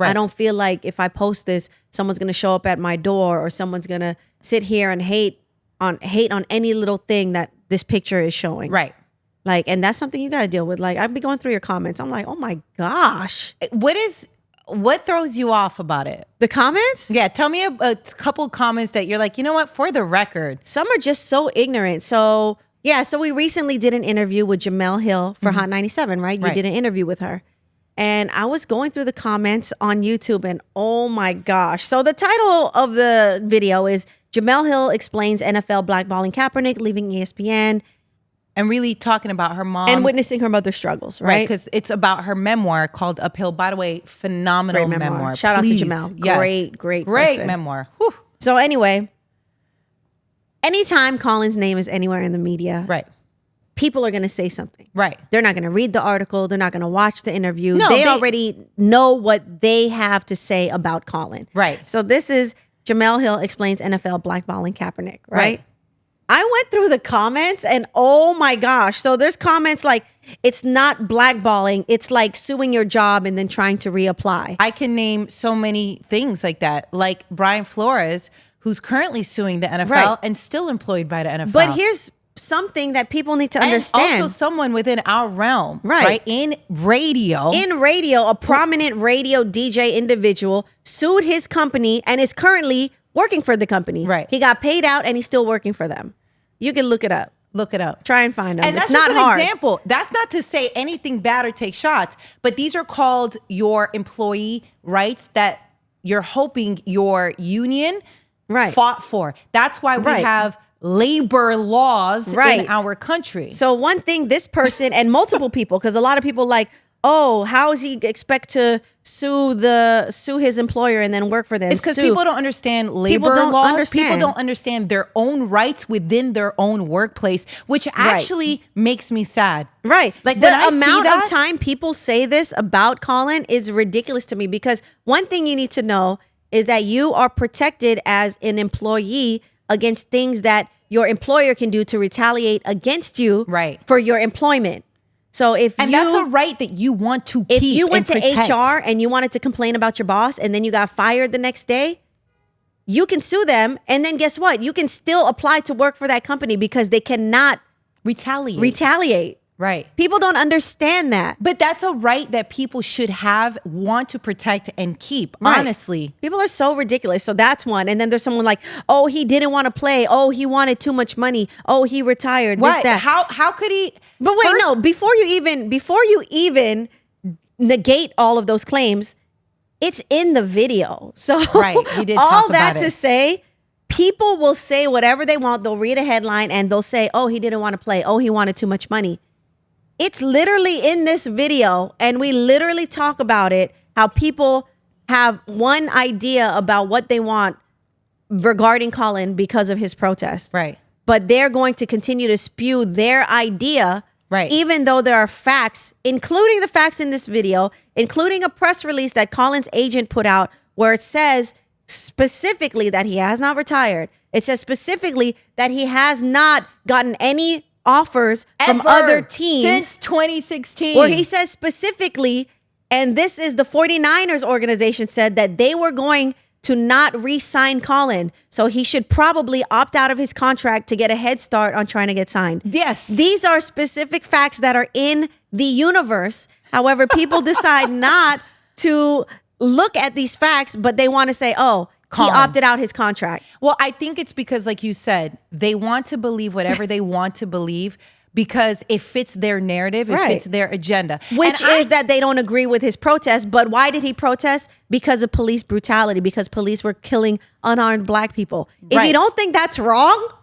Right. I don't feel like if I post this, someone's going to show up at my door or someone's going to sit here and hate on any little thing that this picture is showing. Right. Like, and that's something you got to deal with. Like, I'd be going through your comments. I'm like, oh my gosh. What throws you off about it? The comments? Yeah, tell me a couple comments that you're like, you know what, for the record. Some are just so ignorant. So, yeah, so we recently did an interview with Jamel Hill for Hot 97, right? You did an interview with her. And I was going through the comments on YouTube and oh my gosh. So the title of the video is Jamel Hill explains NFL blackballing Kaepernick, leaving ESPN. And really talking about her mom. And witnessing her mother's struggles, right? Because it's about her memoir called Uphill. By the way, phenomenal memoir. Shout Please. out to Jamel. Yes. Great person. Memoir. Whew. So anyway, anytime Colin's name is anywhere in the media, right, people are going to say something. Right. They're not going to read the article. They're not going to watch the interview. No, they already know what they have to say about Colin. Right. So this is Jamel Hill explains NFL blackballing Kaepernick, right? I went through the comments and oh my gosh. So there's comments like, it's not blackballing. It's like suing your job and then trying to reapply. I can name so many things like that. Like Brian Flores, who's currently suing the NFL and still employed by the NFL. But here's something that people need to understand. And also someone within our realm, right? In radio. A prominent radio DJ individual sued his company and is currently working for the company. Right. He got paid out and he's still working for them. You can look it up. Look it up. Try and find them. And that's it's not just an hard. example. That's not to say anything bad or take shots, but these are called your employee rights that you're hoping your union fought for. That's why we have labor laws in our country. So one thing, this person and multiple people, because a lot of people like, oh, how does he expect to sue his employer and then work for them? It's because people don't understand labor laws. People don't understand their own rights within their own workplace, which actually makes me sad. Right. Like the amount of time people say this about Colin is ridiculous to me, because one thing you need to know is that you are protected as an employee against things that your employer can do to retaliate against you for your employment. So that's a right that you want to keep. If you went to protect. HR and you wanted to complain about your boss and then you got fired the next day, you can sue them. And then guess what? You can still apply to work for that company because they cannot retaliate. Right. People don't understand that. But that's a right that people should want to protect and keep, honestly. People are so ridiculous. So that's one. And then there's someone like, oh, he didn't want to play. Oh, he wanted too much money. Oh, he retired. What? This, that. How could he? But wait, no. Before you even negate all of those claims, it's in the video. So he did all talk that about to say, people will say whatever they want. They'll read a headline and they'll say, oh, he didn't want to play. Oh, he wanted too much money. It's literally in this video, and we literally talk about it, how people have one idea about what they want regarding Colin because of his protest. Right. But they're going to continue to spew their idea, even though there are facts, including the facts in this video, including a press release that Colin's agent put out where it says specifically that he has not retired. It says specifically that he has not gotten any offers from other teams since 2016, where he says specifically, and this is the 49ers organization said that they were going to not re-sign Colin, so he should probably opt out of his contract to get a head start on trying to get signed. Yes, these are specific facts that are in the universe. However, people decide not to look at these facts, but they want to say, oh, Colin. He opted out his contract. Well, I think it's because, like you said, they want to believe whatever they want to believe because it fits their narrative, it fits their agenda. Which is that they don't agree with his protest. But why did he protest? Because of police brutality, because police were killing unarmed black people. If you don't think that's wrong,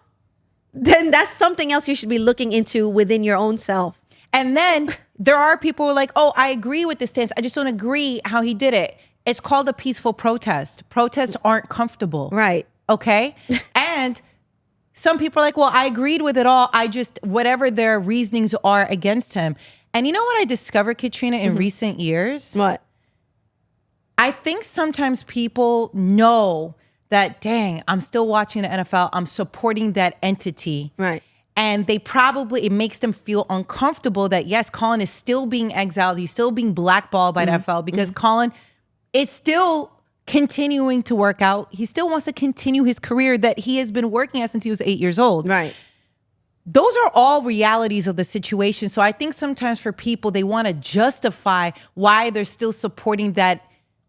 then that's something else you should be looking into within your own self. And then there are people who are like, oh, I agree with this stance. I just don't agree how he did it. It's called a peaceful protest. Protests aren't comfortable. Right. Okay? And some people are like, well, I agreed with it all. I just, whatever their reasonings are against him. And you know what I discovered, Katrina, in recent years? What? I think sometimes people know that, dang, I'm still watching the NFL. I'm supporting that entity. Right. And it makes them feel uncomfortable that, yes, Colin is still being exiled. He's still being blackballed by the NFL because Colin is still continuing to work out. He still wants to continue his career that he has been working at since he was 8 years old. Right. Those are all realities of the situation. So I think sometimes for people, they want to justify why they're still supporting that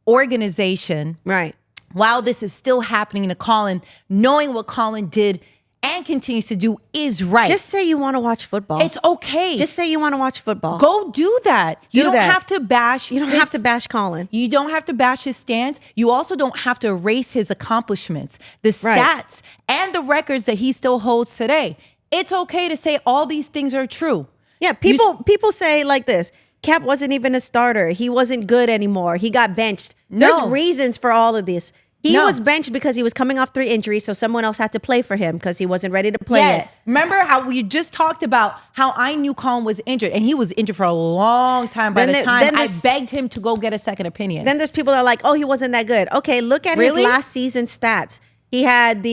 organization. Right. While this is still happening to Colin, knowing what Colin did and continues to do is right. Just say you want to watch football. It's okay. Just say you want to watch football. Go do that. You don't have to bash. You don't have to bash Colin. You don't have to bash his stance. You also don't have to erase his accomplishments, the stats, and the records that he still holds today. It's okay to say all these things are true. Yeah, people say like this. Cap wasn't even a starter. He wasn't good anymore. He got benched. There's reasons for all of this. He was benched because he was coming off 3 injuries, so someone else had to play for him because he wasn't ready to play yet. Remember how we just talked about how I knew Colin was injured, and he was injured for a long time. By the time I begged him to go get a second opinion. Then there's people that are like, oh, he wasn't that good. Okay, look at his last season stats. He had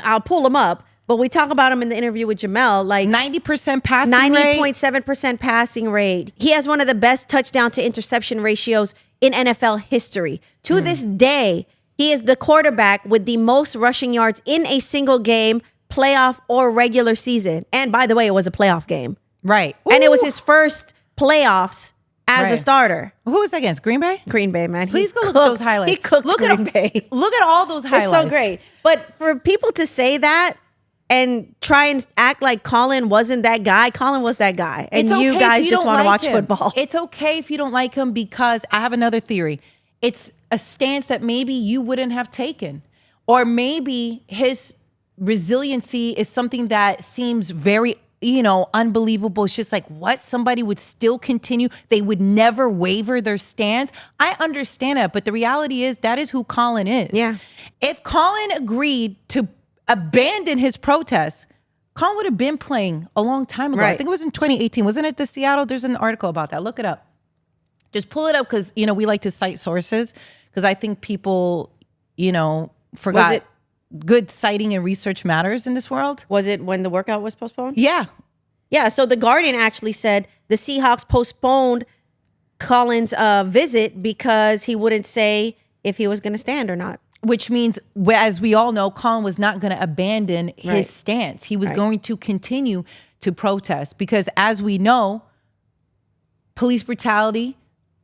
I'll pull him up, but we talk about him in the interview with Jamel, like 90% passing rate. 90.7% passing rate. He has one of the best touchdown to interception ratios in NFL history. To this day, he is the quarterback with the most rushing yards in a single game, playoff or regular season. And by the way, it was a playoff game. Right. Ooh. And it was his first playoffs as a starter. Who was that against? Green Bay? Green Bay, man. Please go look at those highlights. He cooked Green Bay. Look at all those highlights. It's so great. But for people to say that and try and act like Colin wasn't that guy, Colin was that guy. And you guys just want to watch football. It's okay if you don't like him, because I have another theory. It's a stance that maybe you wouldn't have taken. Or maybe his resiliency is something that seems very, unbelievable. It's just like, what? Somebody would still continue. They would never waver their stance. I understand that, but the reality is that is who Colin is. Yeah. If Colin agreed to abandon his protests, Colin would have been playing a long time ago. Right. I think it was in 2018. Wasn't it the Seattle? There's an article about that. Look it up. Just pull it up because, we like to cite sources because I think people, forgot good citing and research matters in this world. Was it when the workout was postponed? Yeah. Yeah. So the Guardian actually said the Seahawks postponed Colin's visit because he wouldn't say if he was going to stand or not. Which means, as we all know, Colin was not going to abandon his stance. He was going to continue to protest because, as we know, police brutality,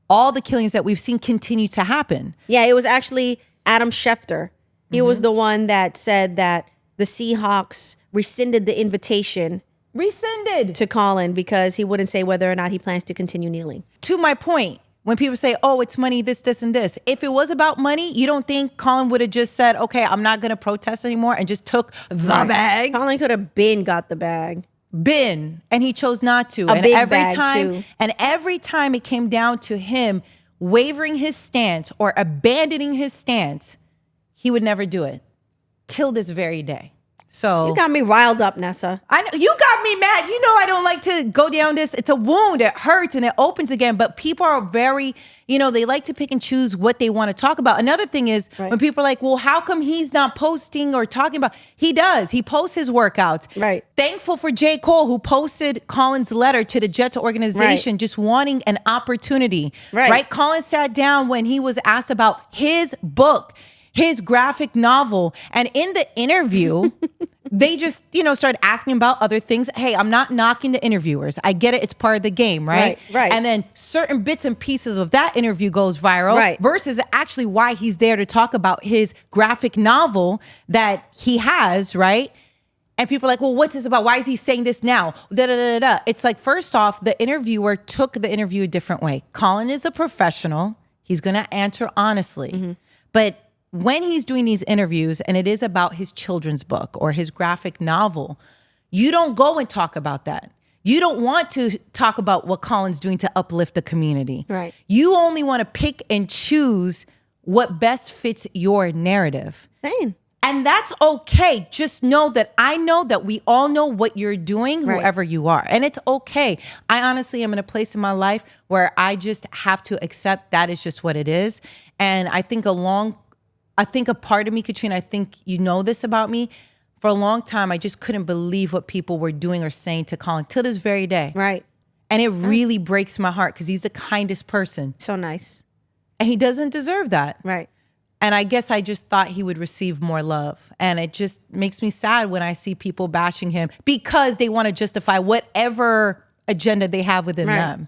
all the killings that we've seen continue to happen. Yeah, it was actually Adam Schefter. He was the one that said that the Seahawks rescinded the invitation to Colin because he wouldn't say whether or not he plans to continue kneeling. To my point, when people say, oh, it's money, this, and this. If it was about money, you don't think Colin would have just said, okay, I'm not going to protest anymore and just took the bag? Colin could have got the bag. And he chose not to. And every time it came down to him wavering his stance or abandoning his stance, he would never do it till this very day. So you got me riled up, Nessa. I know you got me mad. I don't like to go down this. It's a wound. It hurts and it opens again. But people are very, they like to pick and choose what they want to talk about. Another thing is when people are like, well, how come he's not posting or talking about? He does. He posts his workouts. Right. Thankful for J. Cole, who posted Colin's letter to the Jets organization, just wanting an opportunity. Right. Colin sat down when he was asked about his book, his graphic novel. And in the interview, they just, started asking about other things. Hey, I'm not knocking the interviewers. I get it. It's part of the game, right? Right. And then certain bits and pieces of that interview goes viral versus actually why he's there to talk about his graphic novel that he has, right? And people are like, well, what's this about? Why is he saying this now? It's like, first off, the interviewer took the interview a different way. Colin is a professional. He's going to answer honestly. But when he's doing these interviews and it is about his children's book or his graphic novel, you don't go and talk about that. You don't want to talk about what Colin's doing to uplift the community. Right. You only want to pick and choose what best fits your narrative. Same. And that's okay. Just know that I know that we all know what you're doing, whoever you are. And it's okay. I honestly am in a place in my life where I just have to accept that is just what it is. And I think a part of me, Katrina, I think you know this about me. For a long time, I just couldn't believe what people were doing or saying to Colin till this very day. Right. And it really breaks my heart because he's the kindest person. So nice. And he doesn't deserve that. Right. And I guess I just thought he would receive more love. And it just makes me sad when I see people bashing him because they want to justify whatever agenda they have within them.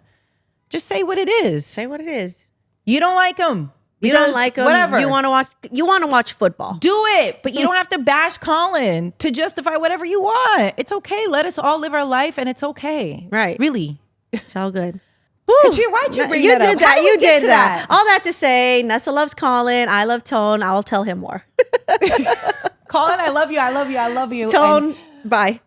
Just say what it is. Say what it is. You don't like him. You don't like him. Whatever. You want to watch football. Do it. But you don't have to bash Colin to justify whatever you want. It's okay. Let us all live our life and it's okay. Right. Really. It's all good. Katrina, why'd you bring that up? You did that. All that to say, Nessa loves Colin. I love Tone. I'll tell him more. Colin, I love you. I love you. I love you. Tone, bye.